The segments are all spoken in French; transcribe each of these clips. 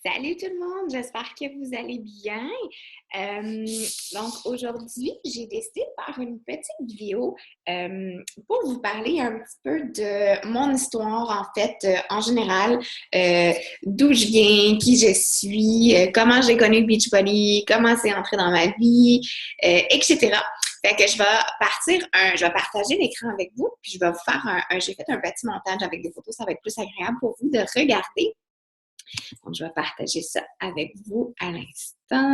Salut tout le monde, j'espère que vous allez bien. Donc aujourd'hui, j'ai décidé de faire une petite vidéo pour vous parler un petit peu de mon histoire en fait, en général, d'où je viens, qui je suis, comment j'ai connu Beachbody, comment c'est entré dans ma vie, etc. Fait que je vais partager l'écran avec vous, puis je vais vous faire j'ai fait un petit montage avec des photos, ça va être plus agréable pour vous de regarder. Donc, je vais partager ça avec vous à l'instant.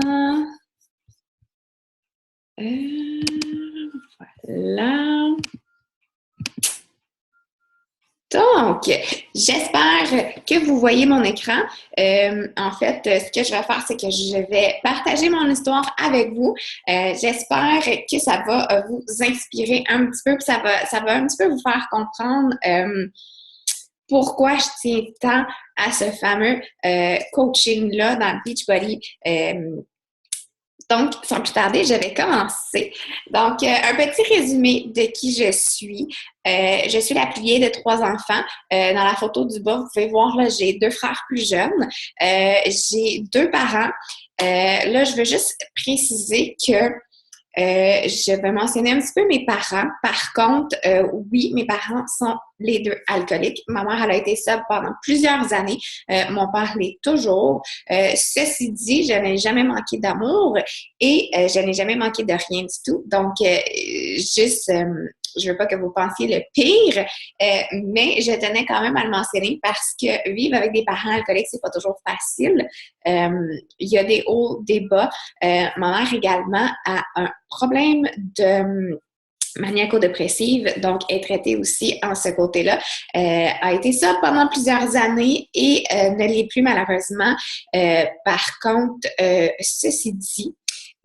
Voilà. Donc, j'espère que vous voyez mon écran. En fait, ce que je vais faire, c'est que je vais partager mon histoire avec vous. J'espère que ça va vous inspirer un petit peu, puis ça va un petit peu vous faire comprendre pourquoi je tiens tant à ce fameux coaching-là dans le Beachbody. Donc, sans plus tarder, je vais commencer. Donc, un petit résumé de qui je suis. Je suis la plus vieille de 3 enfants. Dans la photo du bas, vous pouvez voir, là, j'ai 2 frères plus jeunes. J'ai 2 parents. Là, je veux juste préciser que je vais mentionner un petit peu mes parents. Par contre, oui, mes parents sont les 2 alcooliques. Ma mère, elle a été ça pendant plusieurs années. Mon père l'est toujours. Ceci dit, je n'ai jamais manqué d'amour et je n'ai jamais manqué de rien du tout. Donc, je veux pas que vous pensiez le pire, mais je tenais quand même à le mentionner parce que vivre avec des parents alcooliques, c'est pas toujours facile. Il y a des hauts, des bas. Ma mère également a un problème de maniaco-dépressive, donc est traitée aussi en ce côté-là. A été ça pendant plusieurs années et ne l'est plus malheureusement. Par contre, ceci dit,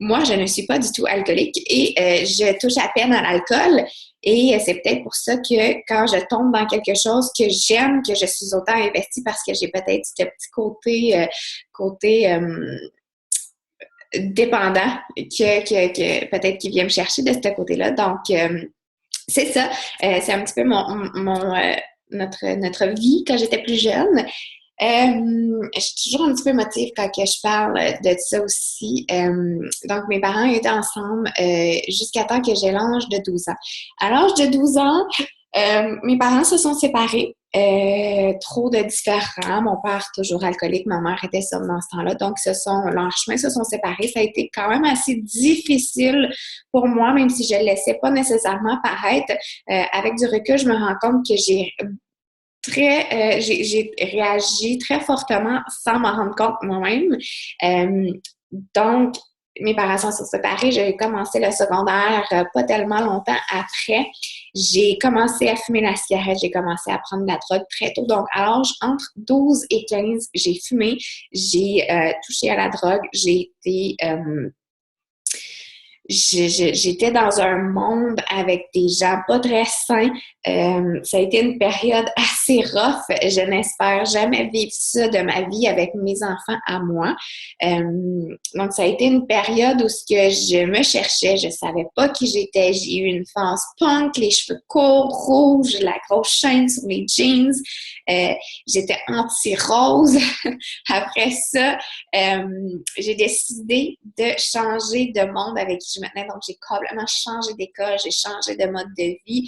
moi, je ne suis pas du tout alcoolique et je touche à peine à l'alcool. Et c'est peut-être pour ça que quand je tombe dans quelque chose que j'aime, que je suis autant investie parce que j'ai peut-être ce petit côté dépendant que peut-être qui vient me chercher de ce côté-là. Donc, c'est ça. C'est un petit peu notre vie quand j'étais plus jeune. Je suis toujours un petit peu émotive quand que je parle de ça aussi. Donc, mes parents étaient ensemble jusqu'à temps que j'ai l'âge de 12 ans. À l'âge de 12 ans, mes parents se sont séparés. Trop de différents. Mon père, toujours alcoolique, ma mère était sobre dans ce temps-là. Donc, leurs chemins se sont séparés. Ça a été quand même assez difficile pour moi, même si je ne le laissais pas nécessairement paraître. Avec du recul, je me rends compte que j'ai réagi très fortement sans m'en rendre compte moi-même. Donc, mes parents sont séparés. J'ai commencé le secondaire pas tellement longtemps après. J'ai commencé à fumer la cigarette. J'ai commencé à prendre de la drogue très tôt. Donc, à l'âge entre 12 et 15, j'ai fumé. J'ai touché à la drogue. J'étais dans un monde avec des gens pas très sains. Ça a été une période assez rough. Je n'espère jamais vivre ça de ma vie avec mes enfants à moi. Donc, ça a été une période où ce que je me cherchais, je savais pas qui j'étais. J'ai eu une phase punk, les cheveux courts, rouges, la grosse chaîne sur les jeans. J'étais anti-rose. Après ça, j'ai décidé de changer de monde avec qui je me tenais. Donc, j'ai complètement changé d'école, j'ai changé de mode de vie.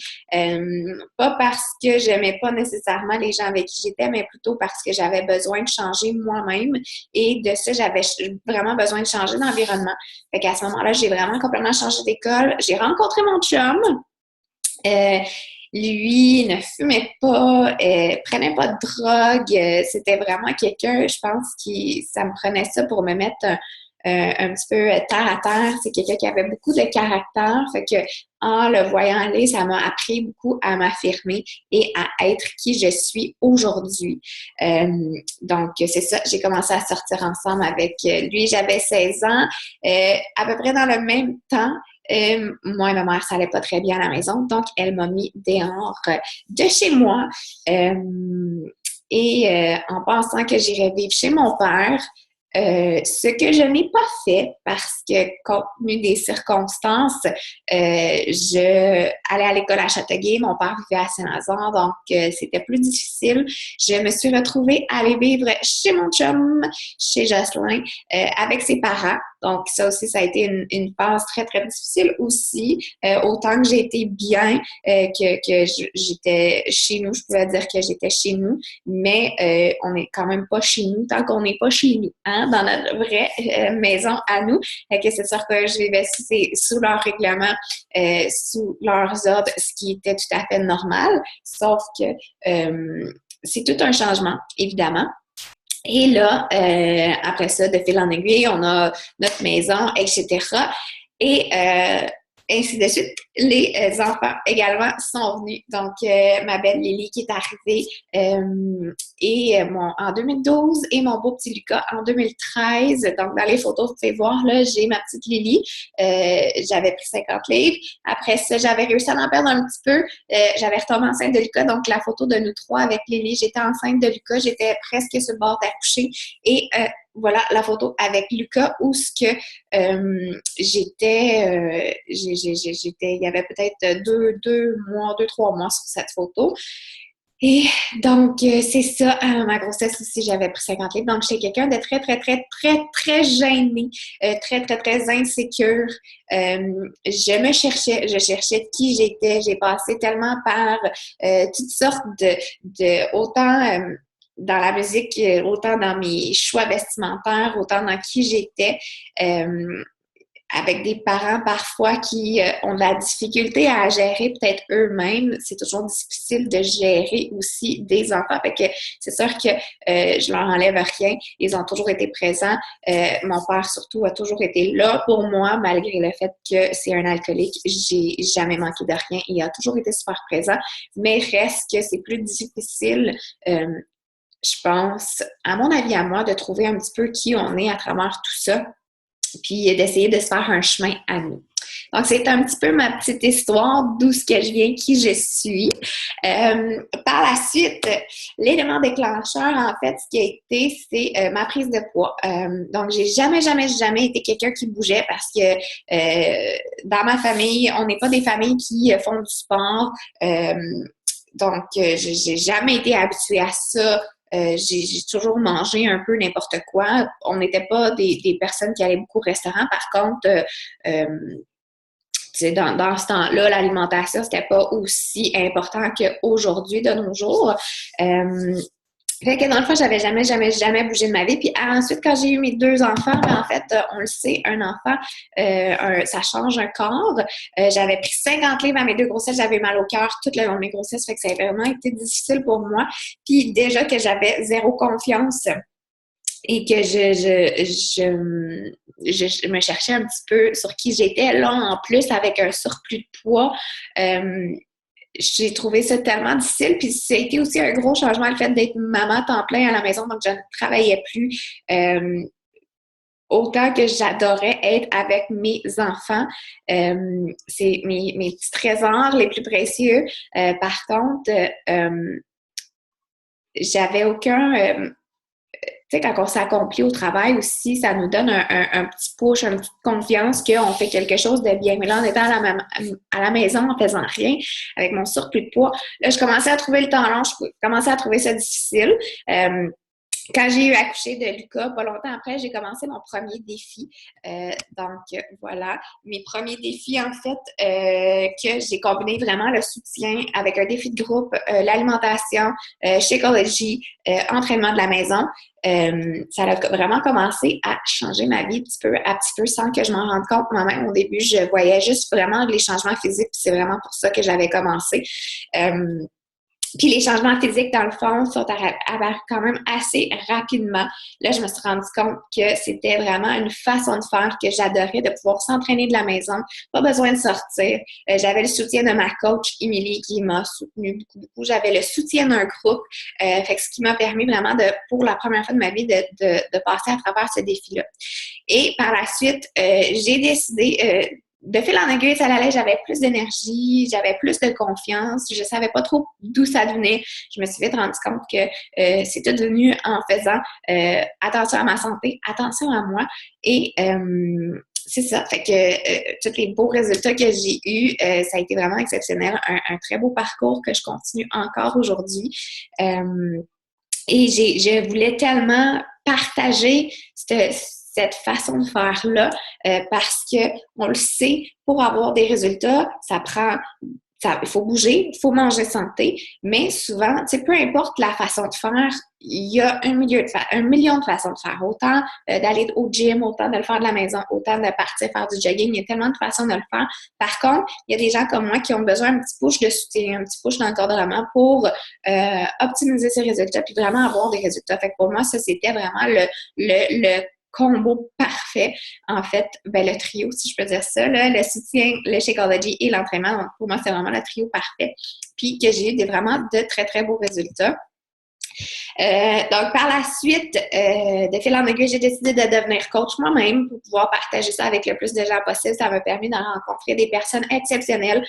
Pas parce que j'aimais pas nécessairement les gens avec qui j'étais, mais plutôt parce que j'avais besoin de changer moi-même. Et de ça, j'avais vraiment besoin de changer d'environnement. Fait qu'à ce moment-là, j'ai vraiment complètement changé d'école. J'ai rencontré mon chum. Euh, Lui ne fumait pas, prenait pas de drogue. C'était vraiment quelqu'un, je pense, ça me prenait ça pour me mettre un petit peu terre à terre. C'est quelqu'un qui avait beaucoup de caractère. Fait que en le voyant aller, ça m'a appris beaucoup à m'affirmer et à être qui je suis aujourd'hui. Donc, c'est ça. J'ai commencé à sortir ensemble avec lui. J'avais 16 ans. À peu près dans le même temps, moi et ma mère, ça allait pas très bien à la maison, donc elle m'a mis dehors de chez moi. En pensant que j'irais vivre chez mon père, Ce que je n'ai pas fait parce que, compte tenu des circonstances, je allais à l'école à Châteauguay, mon père vivait à Saint-Lazare, donc c'était plus difficile. Je me suis retrouvée à aller vivre chez mon chum, chez Jocelyn, avec ses parents. Donc, ça aussi, ça a été une phase très, très difficile aussi. Autant que j'ai été bien, que j'étais chez nous, je pouvais dire que j'étais chez nous, mais on n'est quand même pas chez nous tant qu'on n'est pas chez nous, hein, dans notre vraie maison à nous. Fait que c'est sûr que je vivais sous leur règlement, sous leurs ordres, ce qui était tout à fait normal, sauf que c'est tout un changement, évidemment. Et là, après ça, de fil en aiguille, on a notre maison, etc. Et ainsi de suite. Les enfants également sont venus. Donc, ma belle Lily qui est arrivée en 2012 et mon beau petit Lucas en 2013. Donc, dans les photos, vous pouvez voir, là, j'ai ma petite Lily. J'avais pris 50 livres. Après ça, j'avais réussi à en perdre un petit peu. J'avais retombé enceinte de Lucas. Donc, la photo de nous trois avec Lily, j'étais enceinte de Lucas. J'étais presque sur le bord d'accoucher. Et voilà la photo avec Lucas où ce que j'étais, il y avait peut-être 3 mois sur cette photo. Et donc, c'est ça, ma grossesse aussi, j'avais pris 50 livres. Donc, j'étais quelqu'un de très, très, très, très, très gêné, très, très, très insécure. Je cherchais qui j'étais. J'ai passé tellement par toutes sortes autant dans la musique, autant dans mes choix vestimentaires, autant dans qui j'étais. Avec des parents parfois qui ont de la difficulté à gérer peut-être eux-mêmes. C'est toujours difficile de gérer aussi des enfants. Fait que c'est sûr que je leur enlève rien. Ils ont toujours été présents. Mon père, surtout, a toujours été là pour moi, malgré le fait que c'est un alcoolique. J'ai jamais manqué de rien. Il a toujours été super présent. Mais reste que c'est plus difficile, je pense, à mon avis à moi, de trouver un petit peu qui on est à travers tout ça, puis d'essayer de se faire un chemin à nous. Donc, c'est un petit peu ma petite histoire, d'où ce que je viens, qui je suis. Par la suite, l'élément déclencheur, en fait, ce qui a été, c'est ma prise de poids. Donc, j'ai jamais été quelqu'un qui bougeait parce que dans ma famille, on n'est pas des familles qui font du sport. Donc, j'ai jamais été habituée à ça. J'ai toujours mangé un peu n'importe quoi. On n'était pas des personnes qui allaient beaucoup au restaurant. Par contre, dans ce temps-là, l'alimentation, c'était pas aussi important qu'aujourd'hui, de nos jours. Fait que dans le fond, j'avais jamais bougé de ma vie. Puis ensuite, quand j'ai eu mes 2 enfants, ben, en fait, on le sait, un enfant, ça change un corps. J'avais pris 50 livres à mes 2 grossesses, j'avais mal au cœur tout le long de mes grossesses, fait que ça a vraiment été difficile pour moi. Puis déjà que j'avais zéro confiance et que je me cherchais un petit peu sur qui j'étais. Là, en plus, avec un surplus de poids, j'ai trouvé ça tellement difficile. Puis ça a été aussi un gros changement, le fait d'être maman à temps plein à la maison, donc je ne travaillais plus. Autant que j'adorais être avec mes enfants. C'est mes petits trésors les plus précieux. Par contre, j'avais aucun... tu sais, quand on s'accomplit au travail aussi, ça nous donne un petit push, une petite confiance qu'on fait quelque chose de bien. Mais là, en étant à la maison, en faisant rien, avec mon surplus de poids, là, je commençais à trouver le temps long, je commençais à trouver ça difficile. Quand j'ai eu accouché de Lucas, pas longtemps après, j'ai commencé mon premier défi. Donc, voilà, mes premiers défis, en fait, que j'ai combiné vraiment le soutien avec un défi de groupe, l'alimentation, Shakeology, entraînement de la maison. Ça a vraiment commencé à changer ma vie petit peu à petit peu sans que je m'en rende compte moi-même. Au début, je voyais juste vraiment les changements physiques, puis c'est vraiment pour ça que j'avais commencé. Puis les changements physiques, dans le fond, sont apparus quand même assez rapidement. Là, je me suis rendu compte que c'était vraiment une façon de faire que j'adorais, de pouvoir s'entraîner de la maison, pas besoin de sortir. J'avais le soutien de ma coach, Émilie, qui m'a soutenue beaucoup, beaucoup. J'avais le soutien d'un groupe, fait que ce qui m'a permis vraiment, pour la première fois de ma vie, de passer à travers ce défi-là. Et par la suite, j'ai décidé de fil en aiguille, ça allait, j'avais plus d'énergie, j'avais plus de confiance, je savais pas trop d'où ça venait. Je me suis vite rendu compte que c'était devenu en faisant attention à ma santé, attention à moi et c'est ça. Fait que tous les beaux résultats que j'ai eus, ça a été vraiment exceptionnel. Un très beau parcours que je continue encore aujourd'hui. Et je voulais tellement partager cette façon de faire-là parce que on le sait, pour avoir des résultats, il faut bouger, il faut manger santé, mais souvent, tu sais, peu importe la façon de faire, il y a un million de façons de faire. Autant d'aller au gym, autant de le faire de la maison, autant de partir faire du jogging. Il y a tellement de façons de le faire. Par contre, il y a des gens comme moi qui ont besoin d'un petit push de soutien, un petit push d'encadrement pour optimiser ses résultats puis vraiment avoir des résultats. Fait que pour moi, ça, c'était vraiment le combo parfait. En fait, ben, le trio, si je peux dire ça, là, le soutien, le Shakeology et l'entraînement. Donc, pour moi, c'est vraiment le trio parfait. Puis que j'ai eu vraiment de très, très beaux résultats. Donc, par la suite, de fil en aiguille, j'ai décidé de devenir coach moi-même pour pouvoir partager ça avec le plus de gens possible. Ça m'a permis de rencontrer des personnes exceptionnelles.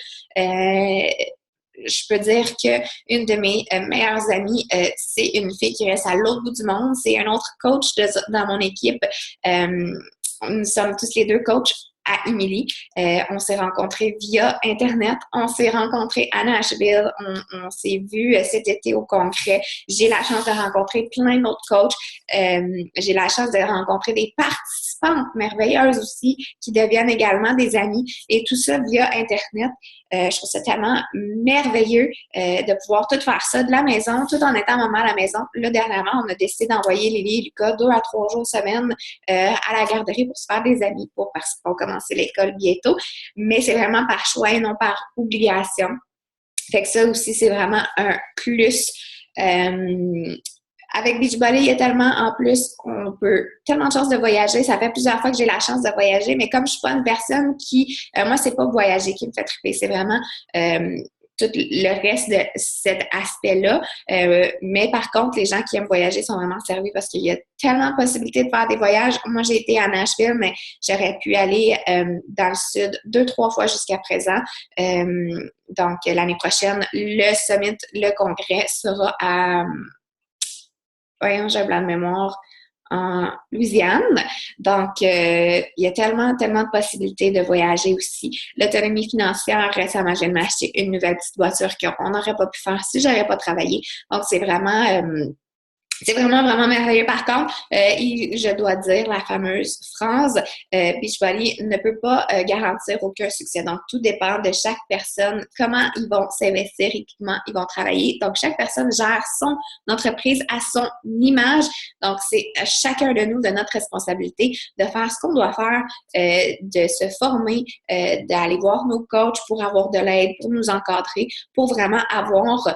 Je peux dire qu'une de mes meilleures amies, c'est une fille qui reste à l'autre bout du monde. C'est un autre coach dans mon équipe. Nous sommes tous les deux coachs à Émilie. On s'est rencontrés via Internet. On s'est rencontrés à Nashville. On s'est vus cet été au congrès. J'ai la chance de rencontrer plein d'autres coachs. J'ai la chance de rencontrer des participantes merveilleuses aussi qui deviennent également des amis. Et tout ça via Internet. Je trouve ça tellement merveilleux de pouvoir tout faire ça de la maison, tout en étant maman à la maison. Là, dernièrement, on a décidé d'envoyer Lily et Lucas 2 à 3 jours semaine à la garderie pour se faire des amis parce qu'ils vont commencer l'école bientôt. Mais c'est vraiment par choix et non par obligation. Fait que ça aussi, c'est vraiment un plus. Avec Beachbody, il y a tellement, en plus, on peut tellement de chances de voyager. Ça fait plusieurs fois que j'ai la chance de voyager, mais comme je suis pas une personne qui, moi, c'est pas voyager qui me fait triper, c'est vraiment tout le reste de cet aspect-là. Mais par contre, les gens qui aiment voyager sont vraiment servis parce qu'il y a tellement de possibilités de faire des voyages. Moi, j'ai été à Nashville, mais j'aurais pu aller dans le sud 2-3 fois jusqu'à présent. Donc, l'année prochaine, le summit, le congrès sera à voyons, j'ai un blanc de mémoire, en Louisiane. Donc, il y a tellement, tellement de possibilités de voyager aussi. L'autonomie financière, récemment, je viens de m'acheter une nouvelle petite voiture qu'on n'aurait pas pu faire si j'avais pas travaillé. Donc, c'est vraiment, vraiment merveilleux. Par contre, je dois dire la fameuse phrase Beachbody ne peut pas garantir aucun succès. Donc, tout dépend de chaque personne, comment ils vont s'investir et comment ils vont travailler. Donc, chaque personne gère son entreprise à son image. Donc, c'est à chacun de nous, de notre responsabilité, de faire ce qu'on doit faire, de se former, d'aller voir nos coachs pour avoir de l'aide, pour nous encadrer, pour vraiment avoir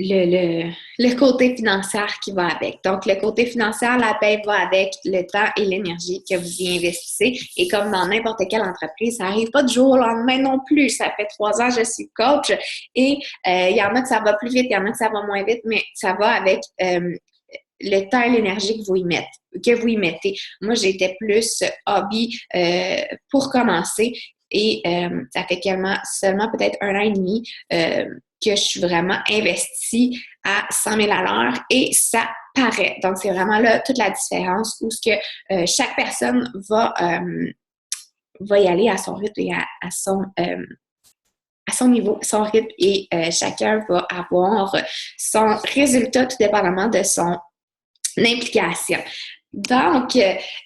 le côté financier qui va avec. Donc, le côté financier, la paie va avec le temps et l'énergie que vous y investissez. Et comme dans n'importe quelle entreprise, ça n'arrive pas du jour au lendemain non plus. Ça fait 3 ans que je suis coach et il y en a que ça va plus vite, il y en a que ça va moins vite, mais ça va avec le temps et l'énergie que vous y mettez. Moi, j'étais plus hobby pour commencer et ça fait seulement peut-être 1 an et demi que je suis vraiment investie à 100 000 à l'heure et ça paraît. Donc, c'est vraiment là toute la différence où ce que chaque personne va y aller à son rythme et à son niveau, son rythme et chacun va avoir son résultat tout dépendamment de son implication. Donc,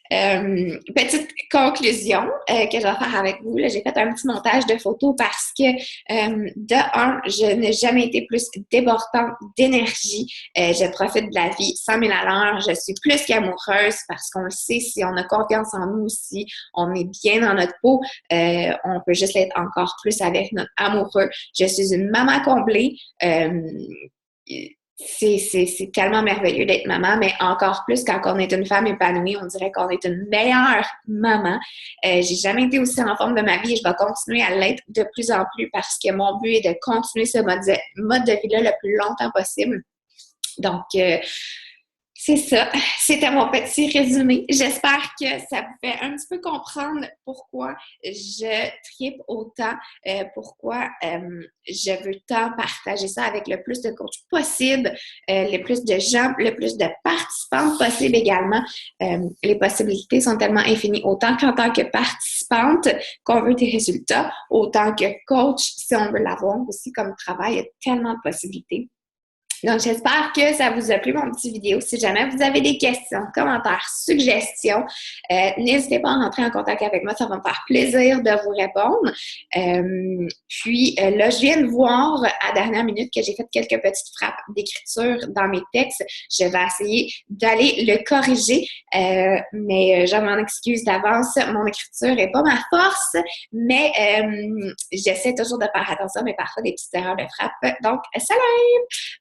petite conclusion que je vais faire avec vous. Là, j'ai fait un petit montage de photos parce que, de un, je n'ai jamais été plus débordante d'énergie. Je profite de la vie 100 000 à l'heure. Je suis plus qu'amoureuse parce qu'on le sait, si on a confiance en nous, si on est bien dans notre peau, on peut juste l'être encore plus avec notre amoureux. Je suis une maman comblée. C'est tellement merveilleux d'être maman, mais encore plus quand on est une femme épanouie, on dirait qu'on est une meilleure maman. J'ai jamais été aussi en forme de ma vie et je vais continuer à l'être de plus en plus parce que mon but est de continuer ce mode de vie-là le plus longtemps possible. Donc, C'est ça. C'était mon petit résumé. J'espère que ça vous fait un petit peu comprendre pourquoi je tripe autant, pourquoi je veux tant partager ça avec le plus de coachs possible, le plus de gens, le plus de participants possible également. Les possibilités sont tellement infinies, autant qu'en tant que participante, qu'on veut des résultats, autant que coach, si on veut l'avoir aussi comme travail, il y a tellement de possibilités. Donc, j'espère que ça vous a plu, mon petit vidéo. Si jamais vous avez des questions, commentaires, suggestions, n'hésitez pas à rentrer en contact avec moi. Ça va me faire plaisir de vous répondre. Là, je viens de voir à la dernière minute que j'ai fait quelques petites frappes d'écriture dans mes textes. Je vais essayer d'aller le corriger, mais je m'en excuse d'avance. Mon écriture n'est pas ma force, mais j'essaie toujours de faire attention, mais parfois des petites erreurs de frappe. Donc, salut!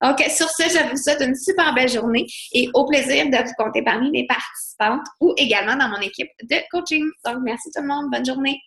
Donc, sur ce, je vous souhaite une super belle journée et au plaisir de vous compter parmi mes participantes ou également dans mon équipe de coaching. Donc, merci tout le monde. Bonne journée.